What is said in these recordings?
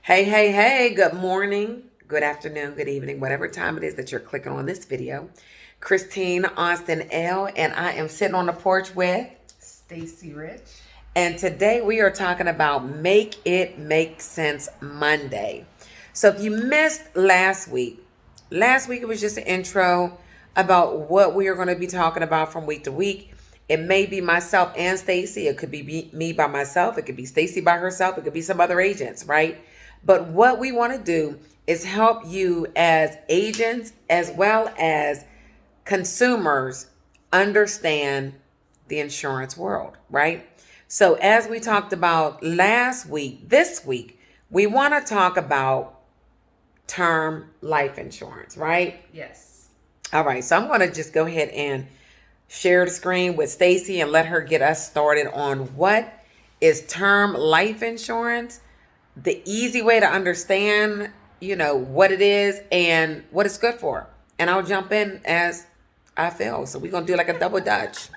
Hey, hey, hey, good morning, good afternoon, good evening, whatever time it is that you're clicking on this video. Christine Austin L. and I am sitting on the porch with Stacy Rich. and today we are talking about Make It Make Sense Monday. So if you missed last week it was just an intro about what we are going to be talking about from week to week. It may be myself and Stacy. It could be me by myself. It could be Stacy by herself. It could be some other agents, right? But what we want to do is help you as agents as well as consumers understand the insurance world, right? So, as we talked about last week, this week, we want to talk about term life insurance, right? Yes. All right, so I'm going to just go ahead and share the screen with Stacy and let her get us started on what is term life insurance, the easy way to understand, what it is and what it's good for. And I'll jump in as I feel. So we're going to do like a double dutch.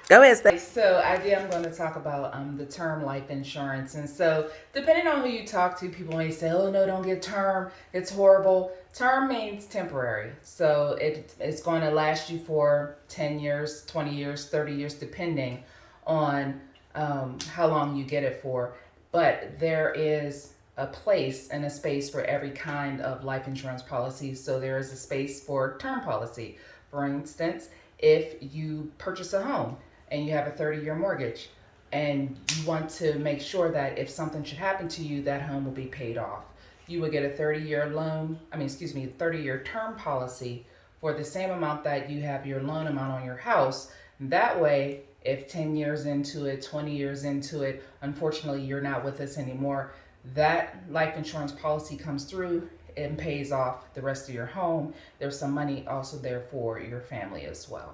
Go ahead, Stacy. So I'm going to talk about the term life insurance. And so depending on who you talk to, people may say, oh, no, don't get term. It's horrible. Term means temporary. So it's going to last you for 10 years, 20 years, 30 years, depending on how long you get it for. But there is a place and a space for every kind of life insurance policy. So there is a space for term policy. For instance, if you purchase a home and you have a 30-year mortgage and you want to make sure that if something should happen to you, that home will be paid off, you would get a 30-year term policy for the same amount that you have your loan amount on your house. That way, if 10 years into it, 20 years into it, unfortunately, you're not with us anymore, that life insurance policy comes through and pays off the rest of your home. There's some money also there for your family as well.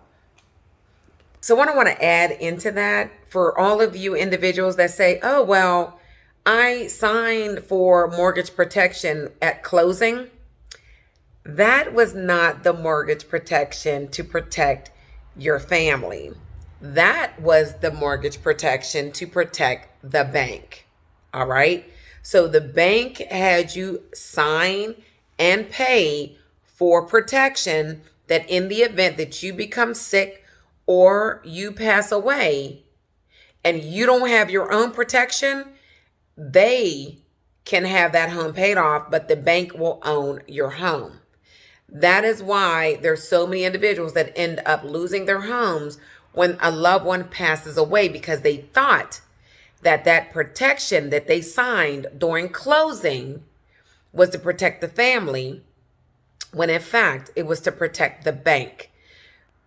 So, what I want to add into that for all of you individuals that say, oh, well, I signed for mortgage protection at closing. That was not the mortgage protection to protect your family. That was the mortgage protection to protect the bank. All right. So the bank had you sign and pay for protection that in the event that you become sick or you pass away and you don't have your own protection, they can have that home paid off, but the bank will own your home. That is why there's so many individuals that end up losing their homes when a loved one passes away because they thought that that protection that they signed during closing was to protect the family, when in fact it was to protect the bank.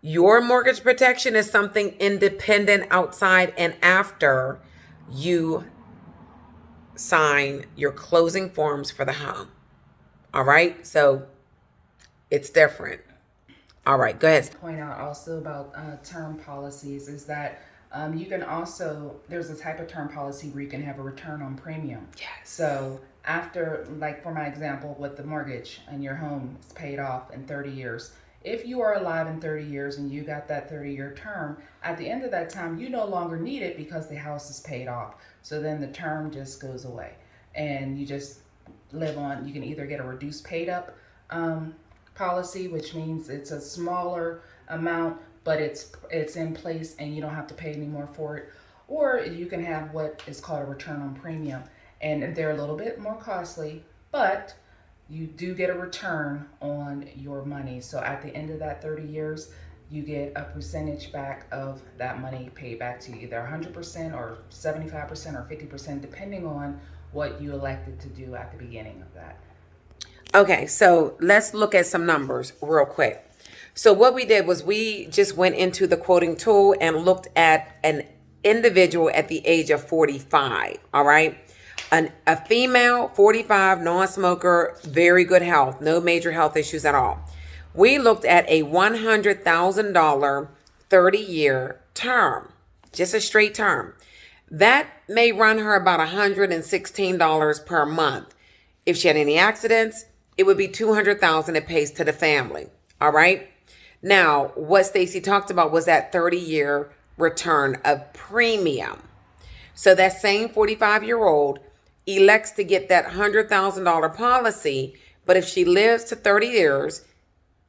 Your mortgage protection is something independent outside and after you sign your closing forms for the home. All right, so it's different. All right, go ahead. Point out also about term policies is that you can also, there's a type of term policy where you can have a return on premium. Yes. So after, like for my example with the mortgage and your home is paid off in 30 years, if you are alive in 30 years and you got that 30-year term, at the end of that time, you no longer need it because the house is paid off. So then the term just goes away and you just live on. You can either get a reduced paid up policy, which means it's a smaller amount, but it's in place and you don't have to pay any more for it. Or you can have what is called a return on premium, and they're a little bit more costly, but you do get a return on your money. So at the end of that 30 years, you get a percentage back of that money paid back to you, either 100% or 75% or 50%, depending on what you elected to do at the beginning of that. Okay, so let's look at some numbers real quick. So what we did was we just went into the quoting tool and looked at an individual at the age of 45, all right? A female, 45, non-smoker, very good health, no major health issues at all. We looked at a $100,000 30-year term, just a straight term. That may run her about $116 per month. If she had any accidents, it would be $200,000 it pays to the family. All right. Now, what Stacy talked about was that 30-year return of premium. So that same 45-year-old elects to get that $100,000 policy, but if she lives to 30 years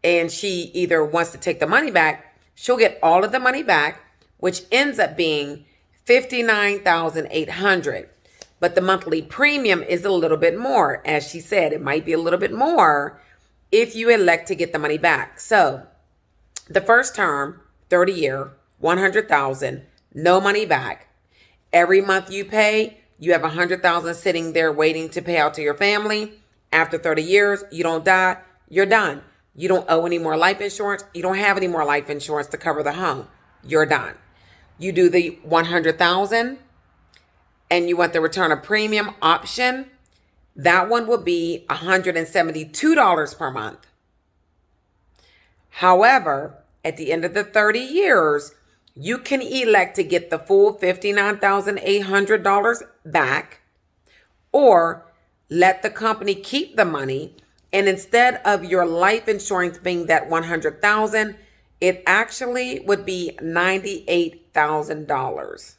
and she either wants to take the money back, she'll get all of the money back, which ends up being $59,800. But the monthly premium is a little bit more. As she said, it might be a little bit more if you elect to get the money back. So the first term, 30-year, $100,000, no money back. Every month you pay, you have $100,000 sitting there waiting to pay out to your family. After 30 years, you don't die, you're done. You don't owe any more life insurance. You don't have any more life insurance to cover the home. You're done. You do the $100,000 and you want the return of premium option. That one will be $172 per month. However, at the end of the 30 years, you can elect to get the full $59,800 back, or let the company keep the money, and instead of your life insurance being that $100,000, it actually would be $98,000.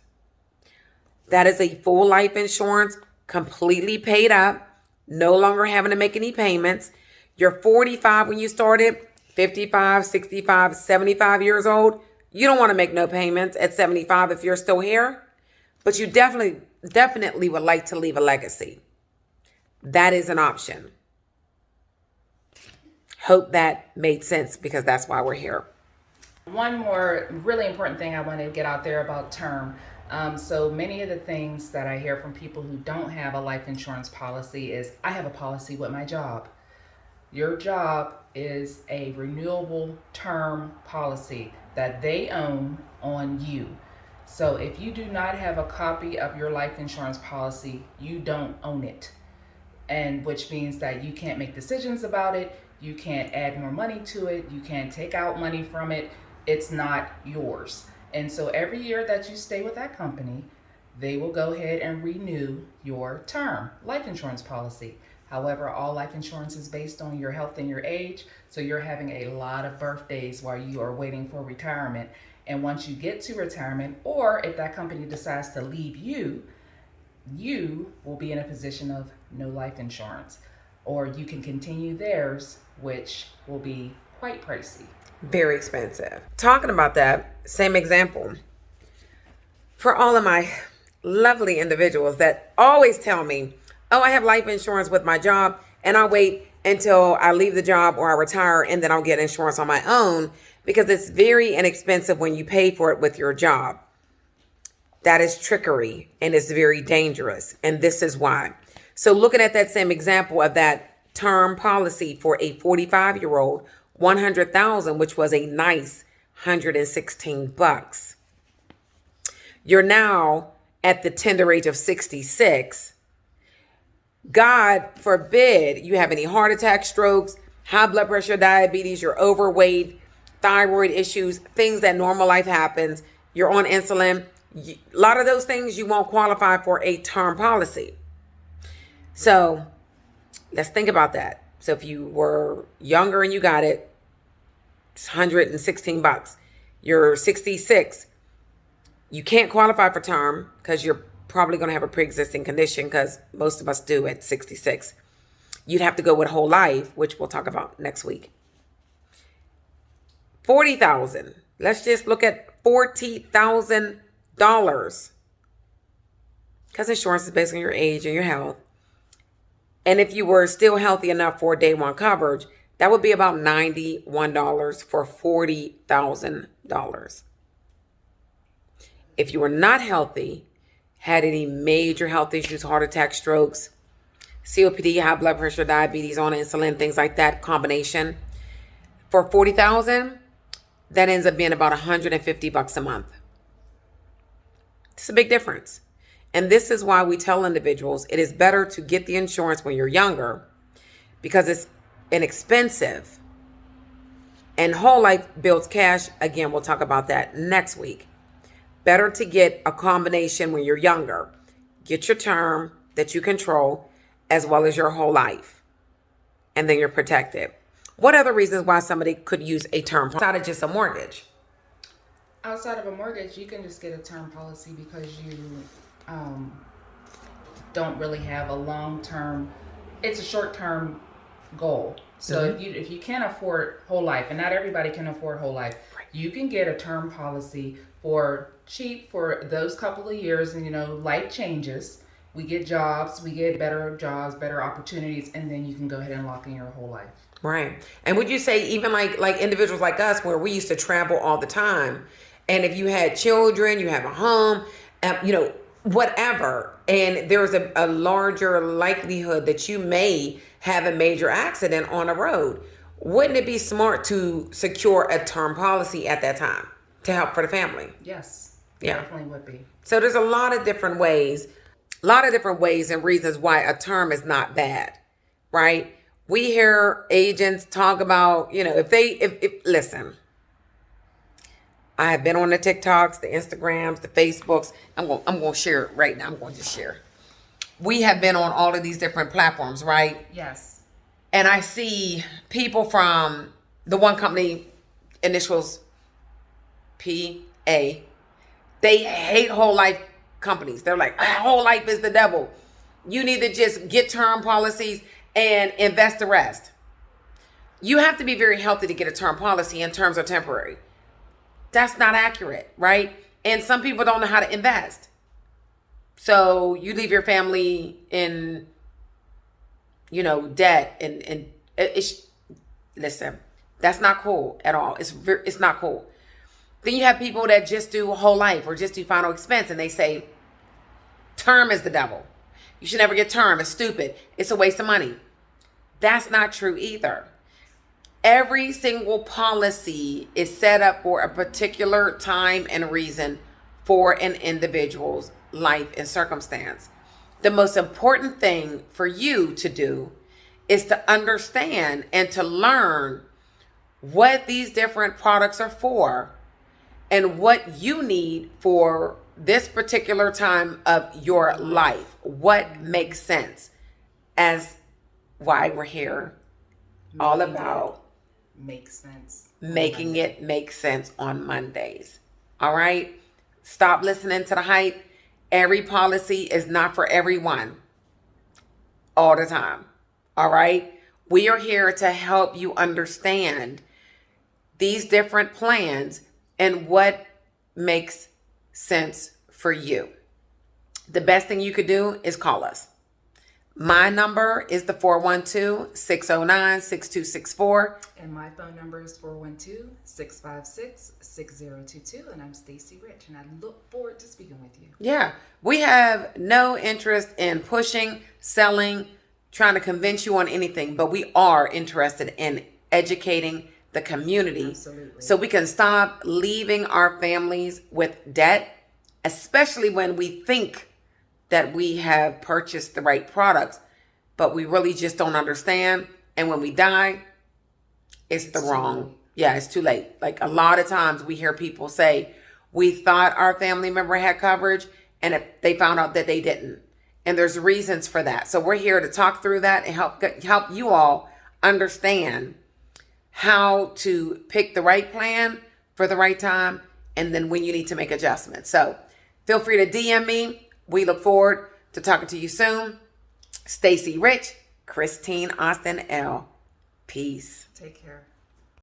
That is a full life insurance, completely paid up, no longer having to make any payments. You're 45 when you started, 55, 65, 75 years old. You don't want to make no payments at 75 if you're still here, but you definitely would like to leave a legacy. That is an option. Hope that made sense, because that's why we're here. One more really important thing I want to get out there about term. So many of the things that I hear from people who don't have a life insurance policy is, I have a policy with my job. Your job is a renewable term policy that they own on you. So if you do not have a copy of your life insurance policy, you don't own it. And which means that you can't make decisions about it. You can't add more money to it. You can't take out money from it. It's not yours. And so every year that you stay with that company, they will go ahead and renew your term life insurance policy. However, all life insurance is based on your health and your age. So you're having a lot of birthdays while you are waiting for retirement. And once you get to retirement, or if that company decides to leave you, you will be in a position of no life insurance. Or you can continue theirs, which will be quite pricey. Very expensive. Talking about that, same example. For all of my lovely individuals that always tell me, oh, I have life insurance with my job, and I'll wait until I leave the job or I retire, and then I'll get insurance on my own, because it's very inexpensive when you pay for it with your job. That is trickery, and it's very dangerous. And this is why. So looking at that same example of that term policy for a 45-year-old, $100,000, which was a nice $116. You're now at the tender age of 66. God forbid you have any heart attacks, strokes, high blood pressure, diabetes, you're overweight, thyroid issues, things that normal life happens. You're on insulin. A lot of those things you won't qualify for a term policy. So let's think about that. So if you were younger and you got it, it's $116. You're 66. You can't qualify for term because you're probably going to have a pre-existing condition, because most of us do at 66. You'd have to go with whole life, which we'll talk about next week. $40,000. Let's just look at $40,000. Because insurance is based on your age and your health. And if you were still healthy enough for day one coverage, that would be about $91 for $40,000. If you were not healthy, had any major health issues, heart attack, strokes, COPD, high blood pressure, diabetes, on insulin, things like that, combination, for $40,000, that ends up being about $150 a month. It's a big difference. And this is why we tell individuals it is better to get the insurance when you're younger, because it's inexpensive. And whole life builds cash. Again, we'll talk about that next week. Better to get a combination when you're younger. Get your term that you control as well as your whole life. And then you're protected. What other reasons why somebody could use a term outside of just a mortgage? Outside of a mortgage, you can just get a term policy because you don't really have a long term. It's a short term goal. So if you can't afford whole life, and not everybody can afford whole life, you can get a term policy for cheap for those couple of years, and life changes. We get jobs, we get better jobs, better opportunities, and then you can go ahead and lock in your whole life. Right. And would you say even like individuals like us where we used to travel all the time, and if you had children, you have a home, whatever, and there's a larger likelihood that you may have a major accident on a road, wouldn't it be smart to secure a term policy at that time to help for the family? Yes. Yeah. Definitely would be. So there's a lot of different ways and reasons why a term is not bad, right? We hear agents talk about, if listen, I have been on the TikToks, the Instagrams, the Facebooks. I'm going to share it right now. I'm going to just share. We have been on all of these different platforms, right? Yes. And I see people from the one company, initials PA, they hate whole life companies. They're like, whole life is the devil. You need to just get term policies and invest the rest. You have to be very healthy to get a term policy, and terms are temporary. That's not accurate, right? And some people don't know how to invest. So you leave your family in, debt, and listen, that's not cool at all. It's not cool. Then you have people that just do whole life or just do final expense, and they say term is the devil. You should never get term. It's stupid. It's a waste of money. That's not true either. Every single policy is set up for a particular time and reason for an individual's life and circumstance. The most important thing for you to do is to understand and to learn what these different products are for and what you need for this particular time of your life. What makes sense, as why we're here, all about makes sense. Making it make sense on Mondays. All right? Stop listening to the hype. Every policy is not for everyone all the time. All right? We are here to help you understand these different plans and what makes sense for you. The best thing you could do is call us. My number is the 412-609-6264. And my phone number is 412-656-6022. And I'm Stacy Rich, and I look forward to speaking with you. Yeah. We have no interest in pushing, selling, trying to convince you on anything, but we are interested in educating the community. Absolutely. So we can stop leaving our families with debt, especially when we think that we have purchased the right products, but we really just don't understand. And when we die, it's the wrong. Yeah, it's too late. Like a lot of times we hear people say, we thought our family member had coverage, and if they found out that they didn't. And there's reasons for that. So we're here to talk through that and help you all understand how to pick the right plan for the right time, and then when you need to make adjustments. So feel free to DM me. We look forward to talking to you soon. Stacy Rich, Christine Austin L. Peace. Take care.